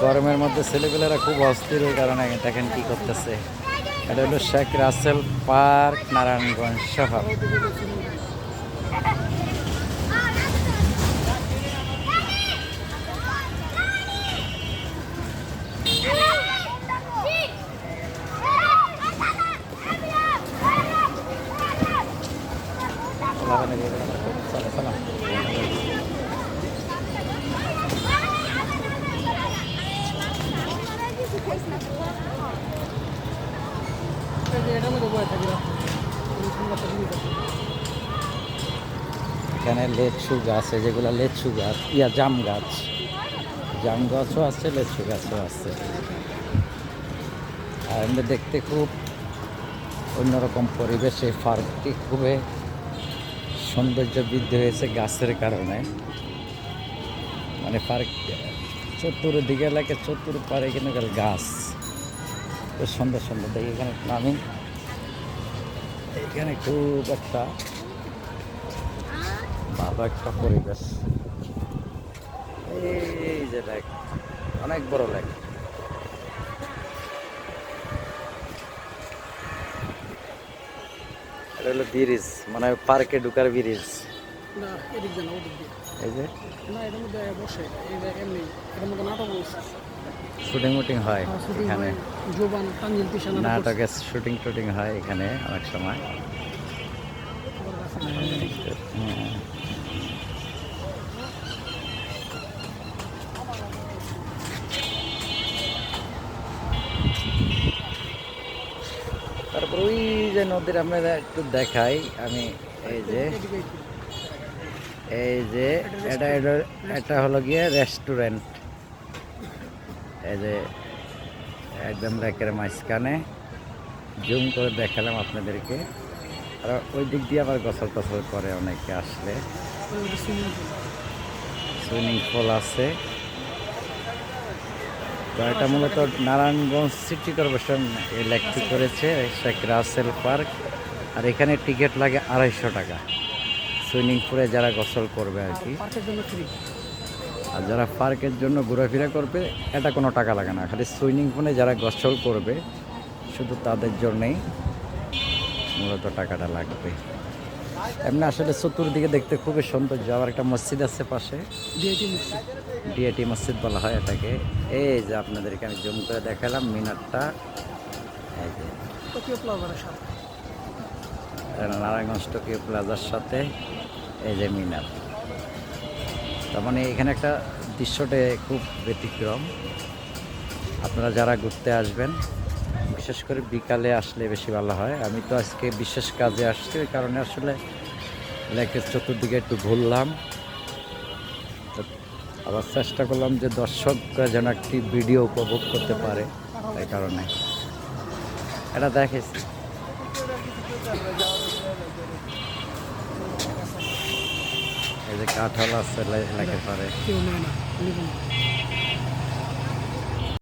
গরমের মধ্যে ছেলেপেলেরা খুব অস্থির, এই কারণে দেখেন কি করতেছে। এটা হলো শেখ রাসেল পার্ক, নারায়ণগঞ্জ শহর। এখানে লেচু গাছ, যেগুলো লেচু গাছ, জাম গাছ, জাম গাছও আছে, লেচু গাছও আছে। আর এমনি দেখতে খুব অন্যরকম পরিবেশ। এই পার্কটি খুবই সৌন্দর্য বৃদ্ধি হয়েছে গাছের কারণে। মানে পার্ক চতুর্দিকে এলাকা, চতুর্পাড়ে কিন্তু গাছ, খুব সুন্দর সুন্দর। দেখি এখানে নামি, এখানে খুব একটা ভালো একটা পরিবেশ। এই যে লেক, অনেক বড় লেক। এটা হলো ব্রিজ, মানে পার্কে ঢুকার ব্রিজ। এই যে শুটিং মুটিং হয় এখানে, নাটকের শুটিং টুটিং হয় এখানে অনেক সময়। তারপর ওই যে নদীর আপনারা একটু দেখাই আমি। এই যে এটা হলো গিয়ে রেস্টুরেন্ট। এই যে একদম লেকের মাঝখানে জুম করে দেখালাম আপনাদেরকে। আর ওই দিক দিয়ে আবার গোসল টোসল করে অনেকে আসলে। সুইমিং পুল আছে। তো এটা মূলত নারায়ণগঞ্জ সিটি কর্পোরেশন ইলেকট্রিক করেছে শেখ রাসেল পার্ক। আর এখানে টিকিট লাগে 250 টাকা সুইমিং পুলে যারা গোসল করবে আর কি। আর যারা পার্কের জন্য ঘোরাফেরা করবে এটা কোনো টাকা লাগে না, খালি সুইমিং পুলে যারা গোসল করবে শুধু তাদের জন্যেই মূলত টাকাটা লাগবে। এমনি আসলে চতুর্দিকে দেখতে খুবই সৌন্দর্য। আবার একটা মসজিদ আছে পাশে, ডিএটি মসজিদ বলা হয় এটাকে। এই যে আপনাদেরকে আমি জুম করে দেখালাম মিনারটা। এই যে নারায়ণগঞ্জ টোকিও প্লাজার সাথে এই যে মিনার। তার মানে এখানে একটা দৃশ্যটা খুব ব্যতিক্রম। আপনারা যারা ঘুরতে আসবেন বিশেষ করে বিকালে আসলে বেশি ভালো হয়। আমি তো আজকে বিশেষ কাজে আসছি, ওই কারণে আসলে লেকের চতুর্দিকে একটু ঘুরলাম। আবার চেষ্টা করলাম যে দর্শকরা যেন একটি ভিডিও উপভোগ করতে পারে, এই কারণে এটা দেখেছি। এই যে কাঁঠাল আছে লেকের পারে।